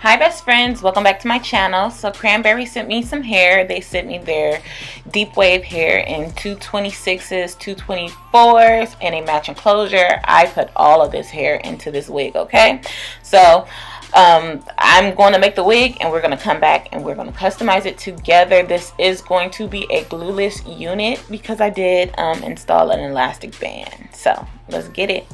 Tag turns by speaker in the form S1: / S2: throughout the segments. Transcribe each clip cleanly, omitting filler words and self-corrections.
S1: Hi best friends, welcome back to my channel. So Cranberry sent me some hair. They sent me their Deepwave hair in 226s, 224s, and a matching closure. I put all of this hair into this wig, okay? So I'm going to make the wig and we're going to come back and we're going to customize it together. This is going to be a glueless unit because I did install an elastic band. So let's get it.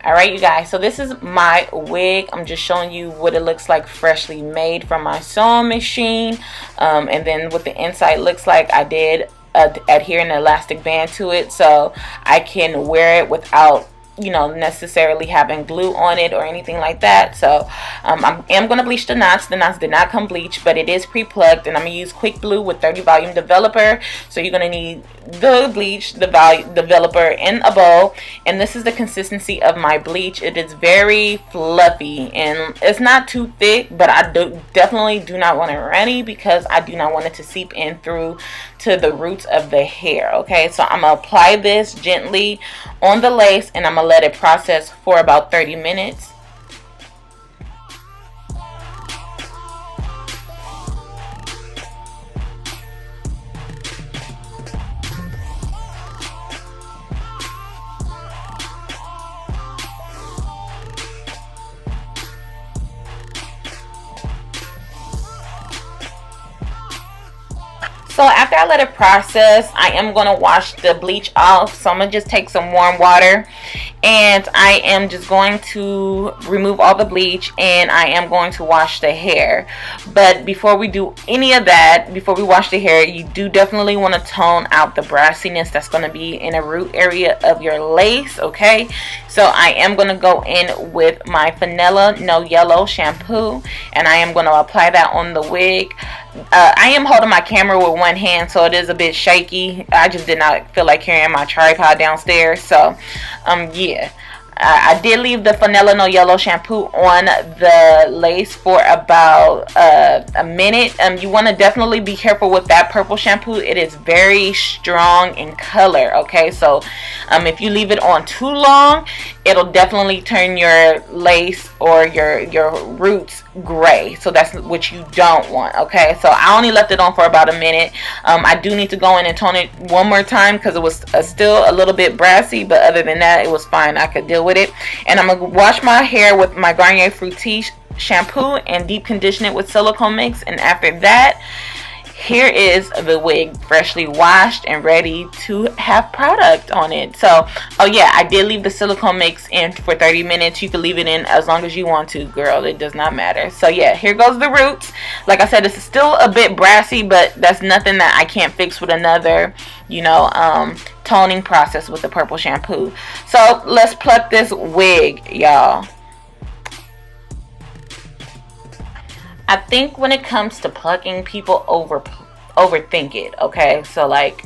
S1: Alright you guys, so this is my wig. I'm just showing you what it looks like freshly made from my sewing machine, and then what the inside looks like. I did adhere an elastic band to it so I can wear it without, you know, necessarily having glue on it or anything like that. So I am going to bleach the knots. The knots did not come bleached, but it is pre-plucked, and I'm going to use quick blue with 30 volume developer. So you're going to need the bleach, the volume developer in a bowl, and this is the consistency of my bleach. It is very fluffy and it's not too thick, but I definitely do not want it runny because I do not want it to seep in through to the roots of the hair. Okay, so I'm going to apply this gently on the lace and I'm going to let it process for about 30 minutes. So after I let it process, I am going to wash the bleach off. So I'm going to just take some warm water and I am just going to remove all the bleach and I am going to wash the hair. But before we do any of that, before we wash the hair, you do definitely want to tone out the brassiness that's going to be in a root area of your lace, okay? So I am going to go in with my Fanola No Yellow shampoo and I am going to apply that on the wig. I am holding my camera with one hand, so it is a bit shaky. I just did not feel like carrying my tripod downstairs. So yeah, I did leave the Fanola No Yellow shampoo on the lace for about a minute. You want to definitely be careful with that purple shampoo. It is very strong in color, okay? So if you leave it on too long, it'll definitely turn your lace or your roots gray. So that's what you don't want, okay? So I only left it on for about a minute. I do need to go in and tone it one more time because it was still a little bit brassy, but other than that, it was fine. I could deal with it. And I'm gonna wash my hair with my Garnier Fructis shampoo and deep condition it with silicone mix. And after that, here is the wig freshly washed and ready to have product on it. So, oh yeah, I did leave the silicone mix in for 30 minutes. You can leave it in as long as you want to, girl. It does not matter. So yeah, here goes the roots. Like I said, this is still a bit brassy, but that's nothing that I can't fix with another, you know, toning process with the purple shampoo. So let's pluck this wig, y'all. I think when it comes to plucking, people overthink it, okay? So like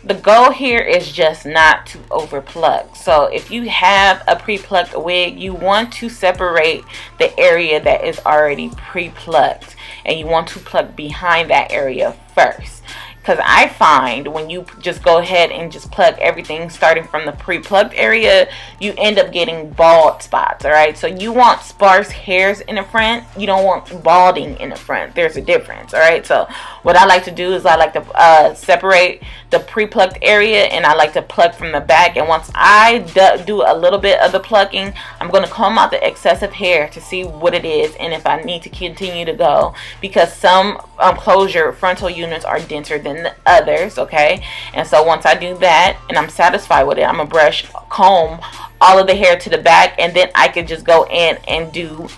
S1: the goal here is just not to over pluck. So if you have a pre-plucked wig, you want to separate the area that is already pre-plucked and you want to pluck behind that area first. Because I find when you just go ahead and just pluck everything starting from the pre-plucked area, you end up getting bald spots, alright? So you want sparse hairs in the front. You don't want balding in the front. There's a difference, alright? So what I like to do is I like to separate the pre-plucked area and I like to pluck from the back. And once I do a little bit of the plucking, I'm going to comb out the excessive hair to see what it is and if I need to continue to go. Because some closure frontal units are denser than the others, okay? And so once I do that and I'm satisfied with it, I'm gonna comb all of the hair to the back, and then I could just go in and do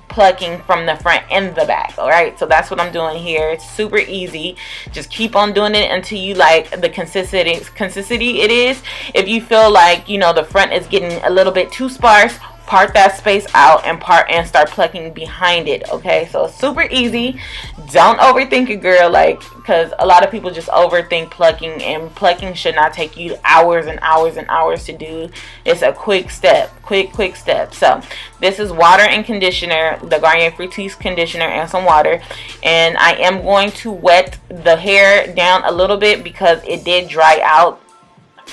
S1: plucking from the front and the back. All right, so that's what I'm doing here. It's super easy. Just keep on doing it until you like the consistency it is. If you feel like, you know, the front is getting a little bit too sparse, part that space out and start plucking behind it, okay? So it's super easy. Don't overthink it, girl, like, because a lot of people just overthink plucking, and plucking should not take you hours and hours and hours to do. It's a quick step, quick step. So this is water and conditioner, the Garnier Fructis conditioner and some water, and I am going to wet the hair down a little bit because it did dry out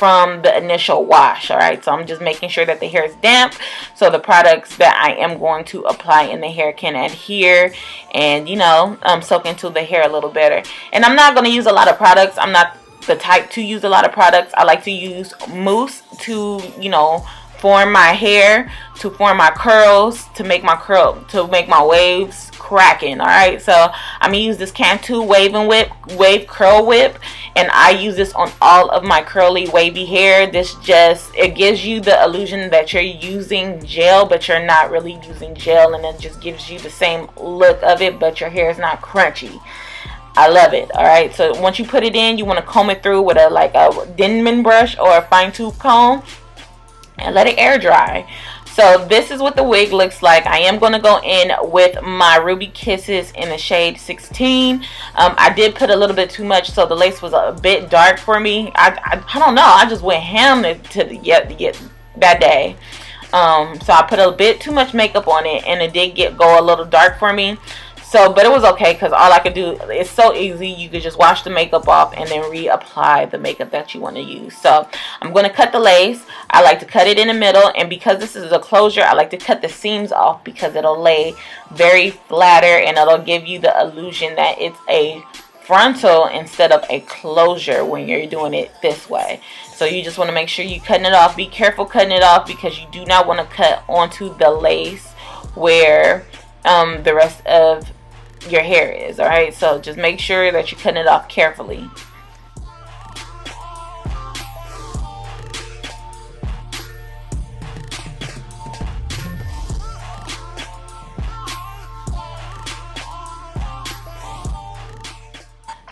S1: from the initial wash. All right, so I'm just making sure that the hair is damp, so the products that I am going to apply in the hair can adhere and, you know, soak into the hair a little better. And I'm not going to use a lot of products. I'm not the type to use a lot of products. I like to use mousse to, you know, form my hair, to form my curls, to make my waves cracking. All right, so I'm gonna use this Cantu wave curl whip, and I use this on all of my curly wavy hair. This just, it gives you the illusion that you're using gel, but you're not really using gel, and it just gives you the same look of it, but your hair is not crunchy. I love it. All right, so once you put it in, you want to comb it through with a Denman brush or a fine tooth comb and let it air dry. So this is what the wig looks like. I am going to go in with my Ruby Kisses in the shade 16. I did put a little bit too much, so the lace was a bit dark for me. I don't know, I just went ham that day. So I put a bit too much makeup on it, and it did go a little dark for me. So, but it was okay, because all I could do, it's so easy. You could just wash the makeup off and then reapply the makeup that you want to use. So I'm going to cut the lace. I like to cut it in the middle, and because this is a closure, I like to cut the seams off because it'll lay very flatter, and it'll give you the illusion that it's a frontal instead of a closure when you're doing it this way. So you just want to make sure you're cutting it off. Be careful cutting it off, because you do not want to cut onto the lace where the rest of your hair is. All right, so just make sure that you're cutting it off carefully.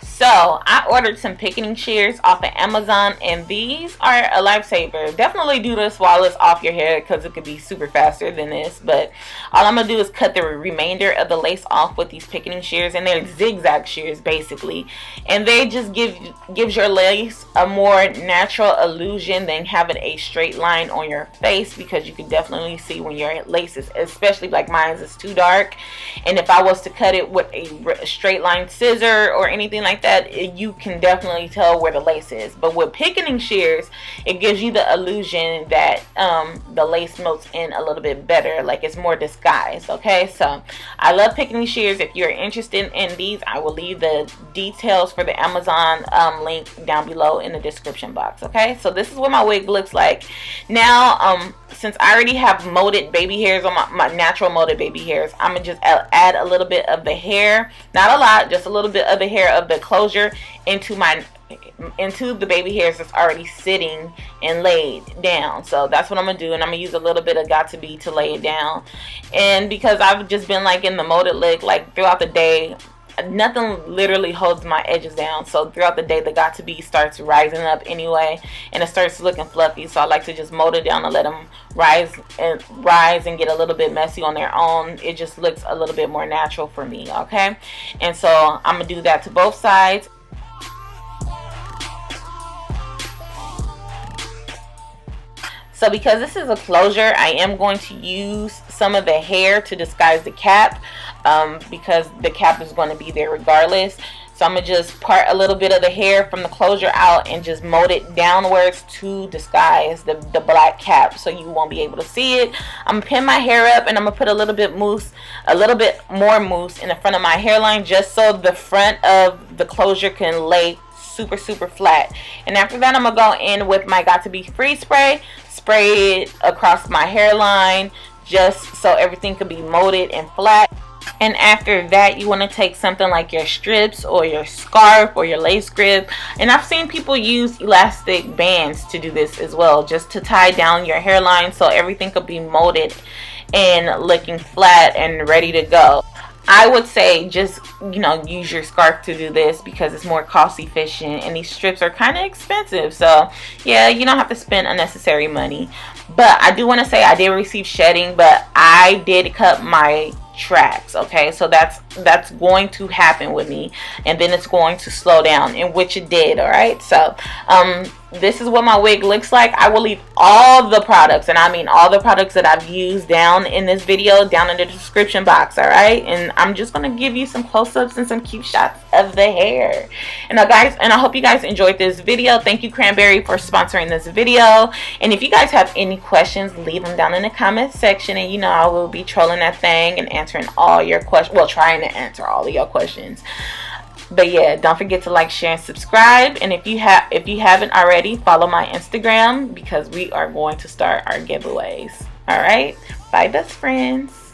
S1: So I ordered some picketing shears off of Amazon, and these are a lifesaver. Definitely do this while it's off your hair, because it could be super faster than this. But all I'm gonna do is cut the remainder of the lace off with these picketing shears, and they're zigzag shears basically, and they just gives your lace a more natural illusion than having a straight line on your face, because you can definitely see when your lace is, especially like mine, is too dark. And if I was to cut it with a straight line scissor or anything like that, you can definitely tell where the lace is. But with picketing shears, it gives you the illusion that the lace melts in a little bit better, like it's more disguised. Okay, so I love picketing shears. If you're interested in these, I will leave the details for the Amazon link down below in the description box. Okay, so this is what my wig looks like now. Since I already have molded baby hairs on my natural molded baby hairs, I'm gonna just add a little bit of the hair, not a lot, just a little bit of the hair of the closure into the baby hairs that's already sitting and laid down. So that's what I'm gonna do, and I'm gonna use a little bit of Got To Be to lay it down. And because I've just been like in the molded look like throughout the day, nothing literally holds my edges down, so throughout the day the Got To Be starts rising up anyway, and it starts looking fluffy. So I like to just mold it down and let them rise and get a little bit messy on their own. It just looks a little bit more natural for me. Okay, and so I'm gonna do that to both sides. So because this is a closure, I am going to use some of the hair to disguise the cap, because the cap is going to be there regardless. So I'm going to just part a little bit of the hair from the closure out and just mold it downwards to disguise the black cap, so you won't be able to see it. I'm going to pin my hair up, and I'm going to put a little bit more mousse in the front of my hairline, just so the front of the closure can lay super flat. And after that, I'm gonna go in with my Got To Be Freeze spray, spray it across my hairline just so everything can be molded and flat. And after that, you want to take something like your strips or your scarf or your lace grip, and I've seen people use elastic bands to do this as well, just to tie down your hairline so everything could be molded and looking flat and ready to go. I would say just, you know, use your scarf to do this because it's more cost efficient, and these strips are kind of expensive. So yeah, you don't have to spend unnecessary money. But I do want to say I did receive shedding, but I did cut my tracks. Okay, so that's going to happen with me, and then it's going to slow down, in which it did. All right, so this is what my wig looks like. I will leave all the products, and I mean all the products that I've used, down in this video, down in the description box. All right, and I'm just gonna give you some close-ups and some cute shots of the hair. And now guys, and I hope you guys enjoyed this video. Thank you, Cranberry, for sponsoring this video. And if you guys have any questions, leave them down in the comment section, and you know I will be trolling that thing and answering all your questions, well, trying to answer all of your questions. But yeah, don't forget to like, share, and subscribe. And if you haven't already, follow my Instagram, because we are going to start our giveaways. All right, bye best friends.